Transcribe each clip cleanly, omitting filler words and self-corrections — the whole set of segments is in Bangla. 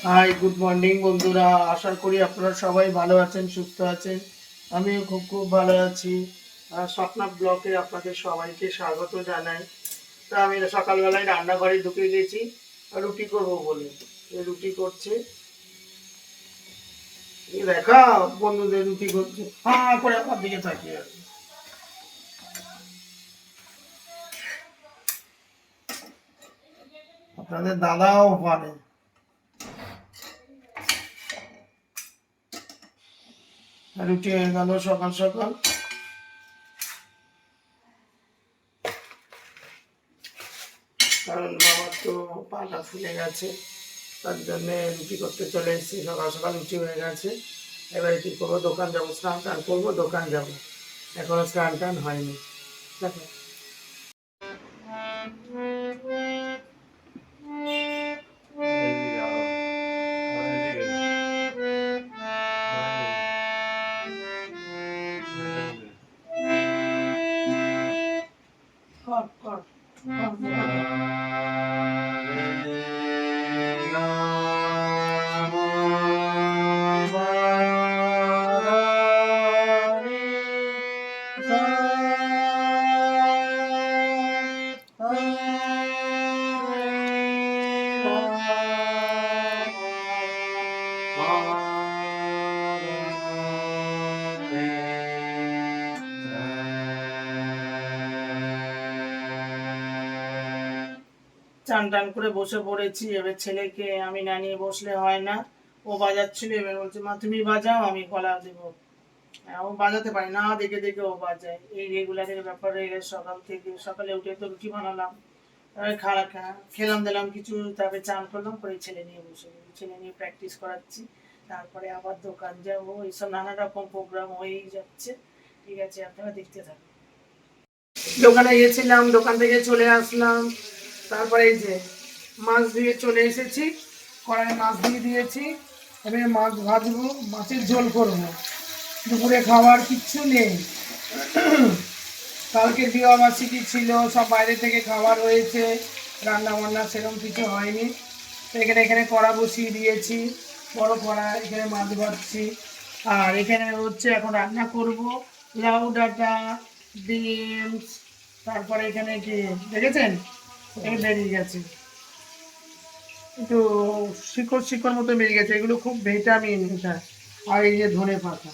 হাই, গুড মর্নিং বন্ধুরা। আশা করি আপনারা সবাই ভালো আছেন, সুস্থ আছেন। আমিও খুব খুব ভালো আছি। স্বপ্না ব্লকে আপনাদের সবাইকে স্বাগত জানাই। তা আমি সকালবেলায় রান্নাঘরে ঢুকে গেছি রুটি করব বলে। রুটি করছে, দেখা বন্ধুদের রুটি করছে, হ্যাঁ করে আমার দিকে তাকিয়ে আছে। আপনাদের দাদাও পারে। রুটি হয়ে গেল সকাল সকাল। কারণ বাবার তো পাটা ফুলে গেছে, তার জন্য রুটি করতে চলে এসেছি। সকাল সকাল রুটি হয়ে গেছে। এবারে কী করবো, দোকান যাবো, স্নান টান করবো, দোকান যাবো। এখনো স্নান টান হয়নি। দেখো কর কর চান টান করে বসে পড়েছি। এবার ছেলেকে আমি না নিয়ে বসলে হয় না। ও বাজাচ্ছিল, এবার বলছে মা তুমি বাজাও, আমি গলা দেবো। ও বাজাতে পারে না, দেখে দেখে ও বাজায়। এই রেগুলারের ব্যাপার হয়ে গেছে। সকাল থেকে সকালে উঠে তো রুটি বানালাম, খেলাম দিলাম কিছু, তারপরে চান করলাম, করে ছেলে নিয়ে বসে গেছি। ছেলে নিয়ে প্র্যাকটিস করাচ্ছি, তারপরে আবার দোকান যাবো। এইসব নানা রকম প্রোগ্রাম হয়েই যাচ্ছে। ঠিক আছে, আপনারা দেখতে থাকুন। দোকানে গেছিলাম, দোকান থেকে চলে আসলাম। তারপরে এই যে মাছ দিয়ে চলে এসেছি, কড়াই মাছ দিয়ে দিয়েছি। এবারে মাছ ভাজবো, মাছের ঝোল করবো। দুপুরে খাবার কিচ্ছু নেই। কালকে বিবাহবার্ষিকী ছিল, সব বাইরে থেকে খাবার হয়েছে, রান্না বান্না সেরকম কিছু হয়নি। তো এখানে কড়া বসিয়ে দিয়েছি, বড় কড়া। এখানে মাছ ভাজছি, আর এখানে হচ্ছে এখন রান্না করব লাউ ডাঁটা, বিনস। তারপরে এখানে কি দেখেছেন, এখানে বেরিয়ে গেছে একটু শিকড় শিকড় মতো বেরিয়ে গেছে, এগুলো খুব ভিটামিন এটা। আর এই যে ধনে পাতা।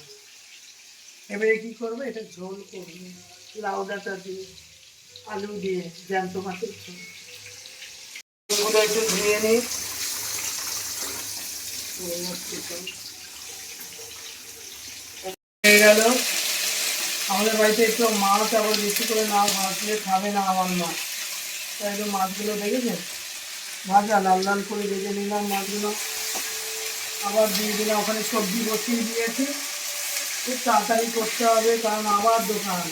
এবারে কি করবো, এটা ঝোল করবো লাউ ডাঁটা দিয়ে, আলু দিয়ে, জ্যান্ত মাছের ঝোল। এগুলো একটু ধুয়ে নিই। হয়ে গেল। আমাদের বাড়িতে একটু মাছ আবার বেশি করে না ভাজলে খাবে না আমার মা। তাই একটু মাছগুলো দেখেছেন ভাজা লাল লাল করে ভেজে নিলাম মাছগুলো। আবার দিয়ে দিলাম, ওখানে সবজি বসিয়ে দিয়েছি। খুব তাড়াতাড়ি করতে হবে, কারণ আবার দোকান।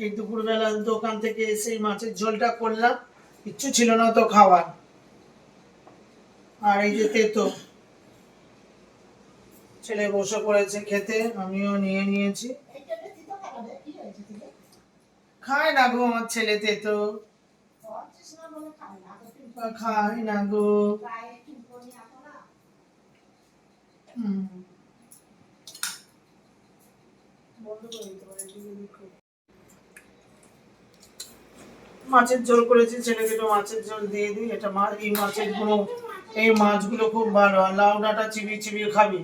এই দুপুরবেলা দোকান থেকে এসে মাছের ঝোলটা করলাম, কিচ্ছু ছিল না তো খাবার। আর এই যে তেতো, ছেলে বসে পড়েছে খেতে, আমিও নিয়ে নিয়েছি। খায় না গো আমার ছেলে তেতো, খায় না গো। মাছের ঝোল করেছি, ছেলেকে একটু মাছের ঝোল দিয়ে দিই। এটা মাছ, এই মাছের গুলো, এই মাছগুলো খুব ভালো। আর লাউ ডাঁটা চিবিয়ে চিবিয়ে খাবি।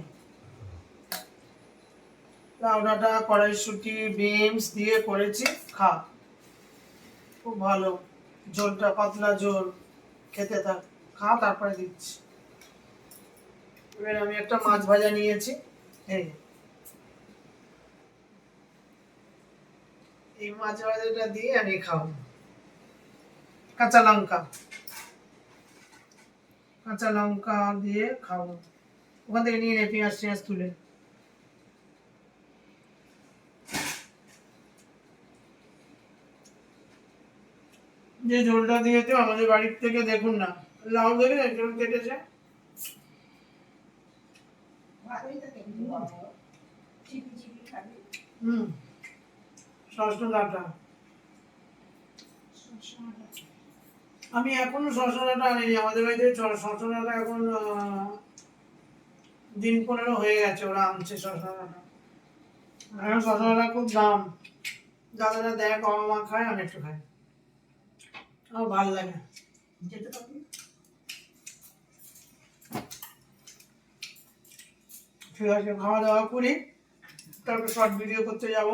লাউ ডাঁটা, কড়াইশুঁটি, বিনস দিয়ে করেছি, খা, খুব ভালো। ঝোলটা পাতলা ঝোল, খেতে থাক, খা, তারপরে দিচ্ছি। এবার আমি একটা মাছ ভাজা নিয়েছি, এই এই মাছ ভাজাটা দিয়ে আমি খাবো। কাঁচা লঙ্কা, কাঁচা লঙ্কা দিয়ে খাবো। ওখান থেকে নিয়ে নে পেঁয়াজ টিয়াজ তুলে। যে ঝোলটা দিয়েছে আমাদের বাড়ির থেকে, দেখুন না, লাউ দেখে ঝোল কেটেছে। সরষে ডাঁটা আমি এখনো সরষে ডাঁটা আনিনি। আমাদের বাড়িতে সরষে ডাঁটা এখন দিন 15 হয়ে গেছে ওরা আনছে সরষে ডাঁটা। এখন সরষে ডাঁটা খুব দাম। দাদারা দেয়, বাবা মা খায়, আমি একটু খাই, আমার ভালো লাগে। ঠিক আছে, খাওয়া দাওয়া করি, তারপর শর্ট ভিডিও করতে যাব।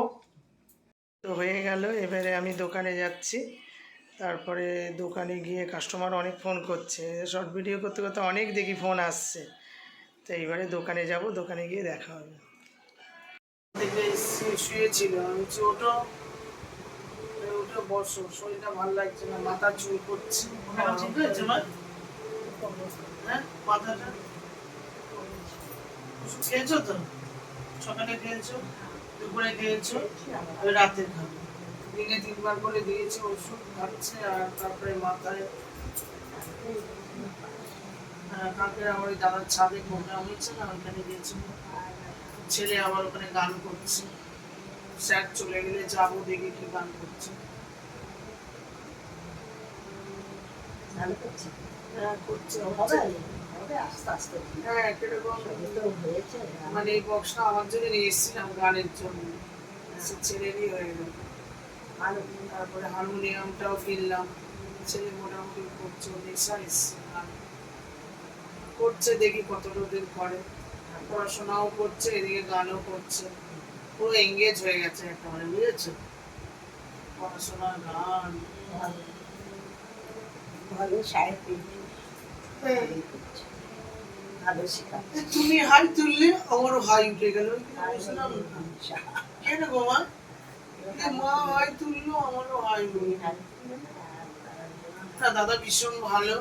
তো হয়ে গেল, এবারে আমি দোকানে যাচ্ছি। তারপরে দোকানে গিয়ে কাস্টমার অনেক ফোন করছে, শর্ট ভিডিও করতে করতে অনেক দেখি ফোন আসছে। তো এইবারে দোকানে যাব, দোকানে গিয়ে দেখা হবে। দেখে শুয়েছিল, আমি ওটো ওটা বসো, শরীরটা ভালো লাগছে না, মাথা চুল করছে। ঠিক হয়েছে মা? হ্যাঁ, মাথাটা ওষুধ খেয়েছো তো? সকালে খেয়েছো, দুপুরে খেয়েছো, রাতে খাবে। দিনে 3 বার করে দিয়েছে ওষুধ, খাচ্ছে। আর তারপরে মাথায় কালকে আমার দাদার ছাদে প্রোগ্রাম হয়েছে না, ওখানে গিয়েছিল। ছেলে আবার ওখানে গান করছে, স্যার চলে গেলে যাবো, দেখে কি গান করছে। হ্যাঁ, মানে এই বক্সটা আমার জন্য নিয়ে এসেছিলাম গানের জন্য, ছেলেরই হয়ে গেল। তারপরে হারমোনিয়ামটাও কিনলাম, ছেলে মোটামুটি করছে, নেশা এসছে করছে, দেখি কতটা দিন করে। পড়াশোনাও করছে, এদিকে গানও করছে, পুরো এঙ্গেজ হয়ে গেছে একেবারে, বুঝেছো? পড়াশোনা, গান, তুমি হাই তুললে আমারও হাই উঠে গেল। কেন গো মা? মা হাই তুললো, আমারও হাই উঠে গেল। দাদা ভীষণ ভালো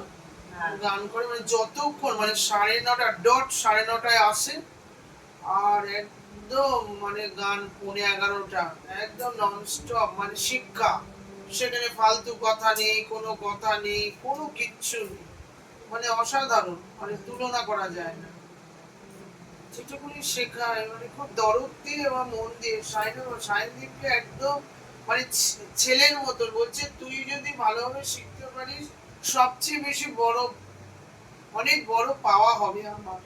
গান করে, মানে যতক্ষণ, মানে 9:30 ডট 9:30 আসে, আর একদম মানে গান 11:30 একদম ননস্টপ, মানে শিক্ষা। সেখানে ফালতু কথা নেই, কোনো কথা নেই, কোনো কিচ্ছু নেই, মানে অসাধারণ, মানে তুলনা করা যায় না। যেটুকুনি শেখায়, মানে খুব দরদ দিয়ে এবং মন দিয়ে। সায়নদীপকে একদম মানে ছেলের মতো বলছে, তুই যদি ভালোভাবে শিখতে পারিস, সবচেয়ে বেশি বড়, অনেক বড় পাওয়া হবে আমার।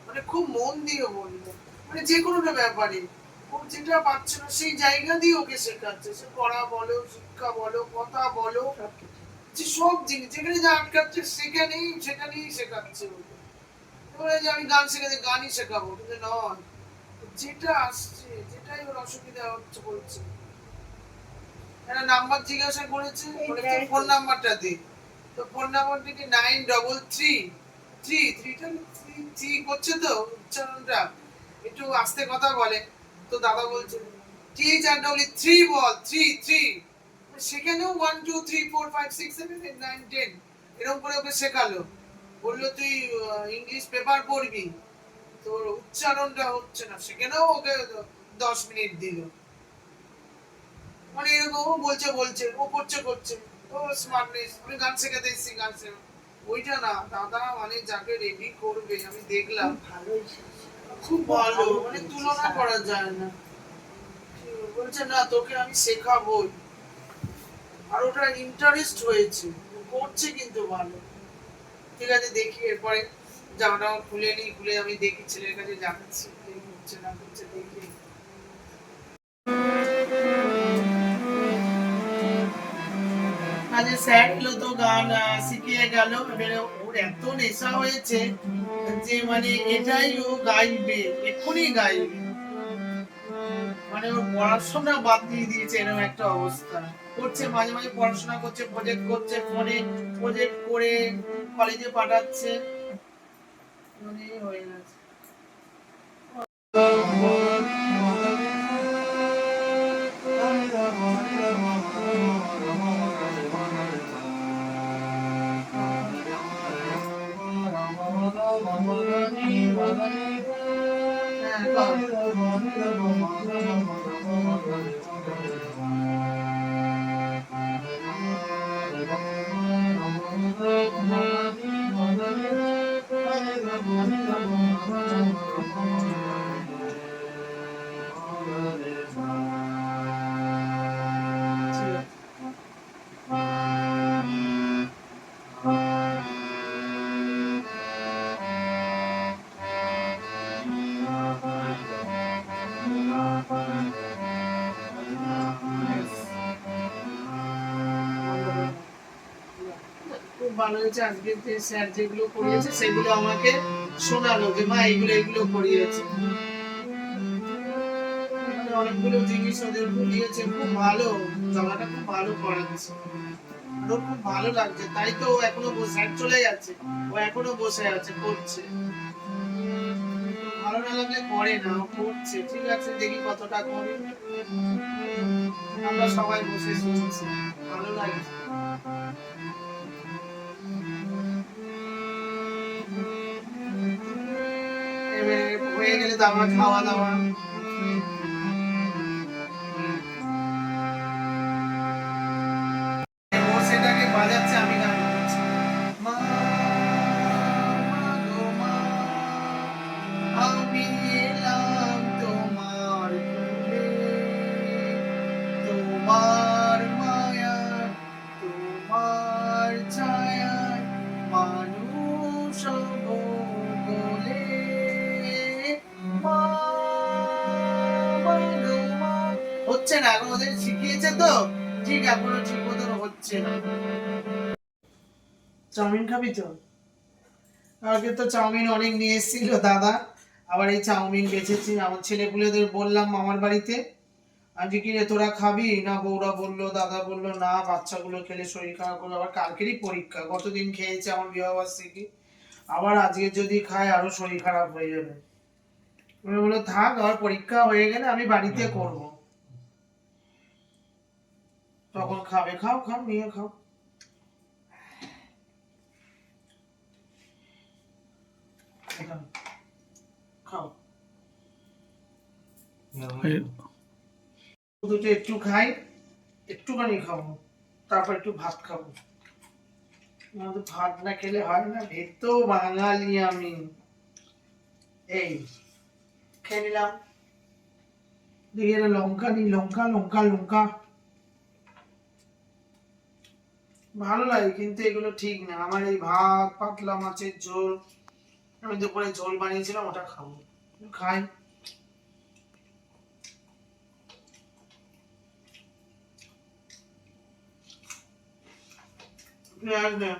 মানে খুব মন দিয়ে বললো, মানে যে কোনোটা ব্যাপারে ও যেটা পাচ্ছে না সেই জায়গা দিয়ে ওকে শেখাচ্ছে। সে পড়া বলো, শিক্ষা বলো, কথা বলো, যে সব জিনিস যেখানে যা আটকাচ্ছে সেখানেই শেখাচ্ছে ওকে। এবারে যে আমি গান শেখাতে, গানই শেখাবো, কিন্তু নয়, যেটা আসছে, যেটাই ওর অসুবিধা হচ্ছে বলছে। একটা নাম্বার জিজ্ঞাসা করেছে, বলেছে ফোন নাম্বারটা দে। তো ফোন নাম্বারটা কি 933 করছে তো, উচ্চারণটা একটু আস্তে কথা বলে। তো দাদা বলছে THRW3 বল, 3 সেখানেও 1 2 3 4 5 6 7 8 9 10 এরকম করে ওকে শেখালো। বললো তুই ইংলিশ পেপার পড়বি, তোর উচ্চারণটা হচ্ছে না, সেখানেও ওকে 10 মিনিট দিল। মানে এরকম বলছে ও করছে ও স্মার্টনেস। আমি গান শেখাতে এসেছি, গান শেখা, ওইটা না দাদা, মানে যাকে রেডি করবে আমি দেখলাম, খুব ভালো, মানে তুলনা করা যায় না। বলছে না তোকে আমি শেখাবই, আর ওটা ইন্টারেস্ট হয়েছে, করছে কিন্তু ভালো। ঠিক আছে, দেখি এরপরে জামাটা খুলে নি, খুলে আমি দেখি ছেলের কাছে যাচ্ছি, হচ্ছে না হচ্ছে দেখি। আজকে স্যার এলো তো গান শিখিয়ে গেল। এবারে ওর এত নেশা হয়েছে যে মানে এটাই ও গাইবে, এক্ষুনি গাইবে, মানে ওর পড়াশোনা বাদ দিয়ে দিয়েছে, এরকম একটা অবস্থা করছে। মাঝে মাঝে পড়াশোনা করছে, প্রজেক্ট করছে, ফোনে প্রজেক্ট করে কলেজে পাঠাচ্ছে, মানে হয়ে গেছে। ভালো হয়েছে। আজকে যে স্যার যেগুলো করিয়েছে সেগুলো আমাকে শোনালো যে মা এইগুলো এগুলো করিয়েছে। মানে অনেকগুলো জিনিস ওদের দিয়েছে, খুব ভালো, জায়গাটা খুব ভালো করাচ্ছে। ওর খুব ভালো লাগছে, তাই তো ও এখনো স্যার চলে যাচ্ছে, ও এখনো বসে আছে করছে। ভালো না লাগলে করে না, ও করছে। ঠিক আছে, দেখি কতটা করে। আমরা সবাই বসে শুনছি, ভালো লাগছে। এবারে হয়ে গেলে তো আমার খাওয়া দাওয়া। ও সেটাকে বাজাচ্ছে, আমি গান করছি। মা, মা গো মা, আমি এলাম তোমার কোলে, তোমার মায়ায়, তোমার ছায়ায় মানুষ হব বলে। মা, মা গো মা। হচ্ছে না এখন, ওদের শিখিয়েছে তো ঠিক, এখনো ঠিক মতন হচ্ছে না। চাউমিন খাবি তো? আগে তো চাউমিন অনেক নিয়ে এসেছিল দাদা, আবার এই চাউমিন বেঁচেছি। আমার ছেলেপুলেদের বললাম মামার বাড়িতে, আজকে কি রে তোরা খাবি না? বউরা বললো, দাদা বললো না, বাচ্চাগুলো খেলে শরীর খারাপ করবে। আবার কালকেরই পরীক্ষা, গতদিন খেয়েছে আমার বিবাহবার্ষিকী, আবার আজকে যদি খায় আরো শরীর খারাপ হয়ে যাবে। বললো থাক, আবার পরীক্ষা হয়ে গেলে আমি বাড়িতে করব, তখন খাবে। খাও খাও, নিয়ে খাও। খাও, দুটো একটু খাই, একটুখানি খাবো, তারপর একটু ভাত খাবো। আমাদের ভাত না খেলে হয় না, ভেতো বাঙালি আমি। এই খেয়ে নিলাম, দিয়ে লঙ্কা নি, লঙ্কা লঙ্কা লঙ্কা। ভালো লাগে কিন্তু এগুলো ঠিক না। আমার এই ভাত, পাতলা মাছের ঝোল, আমি দুপুরে ঝোল বানিয়েছিলাম, ওটা খাবো, খাই। পেঁয়াজ নে,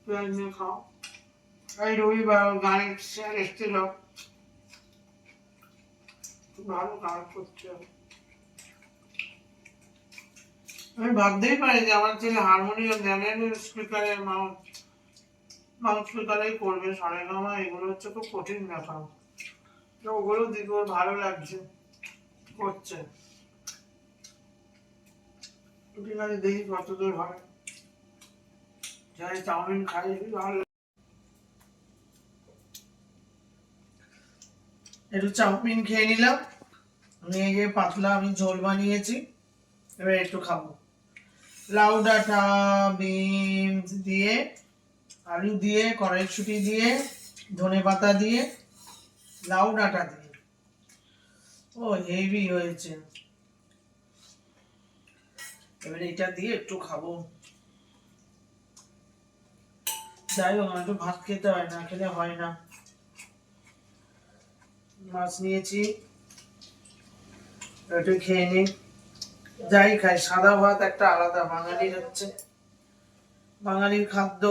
পেঁয়াজ নিয়ে খাও। এই রবিবার গানের স্যার এসেছিল, ভালো গান করছে। আমি ভাবতেই পারি যে আমার ছেলে হারমোনিয়াম জ্ঞানের স্পিকারে মাউথ স্পিকারেই করবে, সারেগামা এগুলো হচ্ছে খুব কঠিন ব্যাপার। তো ওগুলো দিকে ওর ভালো লাগছে, করছে। ঠিক আছে, দেখি কতদূর হয়। যাই চাউমিন খাই, ভালো। একটু চাউমিন খেয়ে নিলাম, নিয়ে গিয়ে পাতলা আমি ঝোল বানিয়েছি, এবার একটু খাবো। লাউ ডাঁটা, বিনস দিয়ে, আলু দিয়ে, কড়াইশুঁটি দিয়ে, ধনে পাতা দিয়ে, লাউ ডাঁটা দিয়ে, ও হেভি হয়েছে। এবার এটা দিয়ে একটু খাবো। যাই হোক, একটু ভাত খেতে হয়, না খেলে হয় না। মাছ নিয়েছি, একটু খেয়ে নি। যাই খাই, সাদা ভাত একটা আলাদা, বাঙালির হচ্ছে, বাঙালির খাদ্য,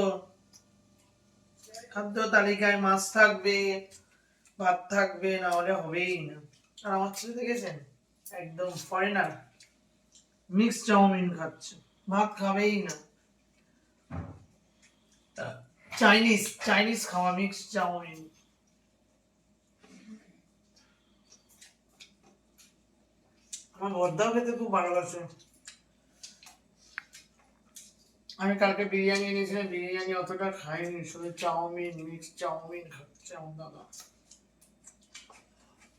খাদ্য তালিকায় মাছ থাকবে, ভাত থাকবে, না হলে হবেই না। আর আমার ছেলে দেখেছেন, একদম ফরেনার, মিক্স চাউমিন খাচ্ছে, ভাত খাবেই না। চাইনিজ চাইনিজ খাওয়া, মিক্স চাউমিন। আমার বড়দাও খেতে খুব ভালোবাসে। আমি কালকে বিরিয়ানি এনেছিলাম, বিরিয়ানি অতটা খাইনি, শুধু চাউমিন, মিক্স চাউমিন খাচ্ছে আমার দাদা,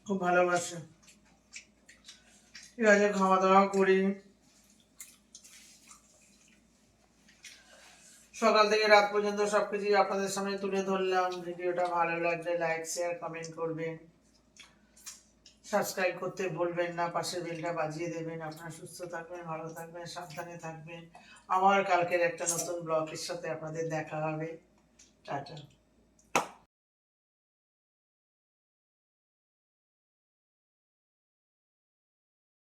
খুব ভালোবাসে। ঠিক আছে, খাওয়া দাওয়া করি। সকাল থেকে রাত পর্যন্ত সবকিছু আপনাদের সামনে তুলে ধরলাম। ভিডিওটা ভালো লাগলে লাইক, শেয়ার, কমেন্ট করবেন, সাবস্ক্রাইব করতে ভুলবেন না, পাশের বেলটা বাজিয়ে দেবেন। আপনারা সুস্থ থাকবেন, ভালো থাকবেন, সাবধানে থাকবেন। আবার কালকের একটা নতুন ব্লগের সাথে আপনাদের দেখা হবে। টাটা।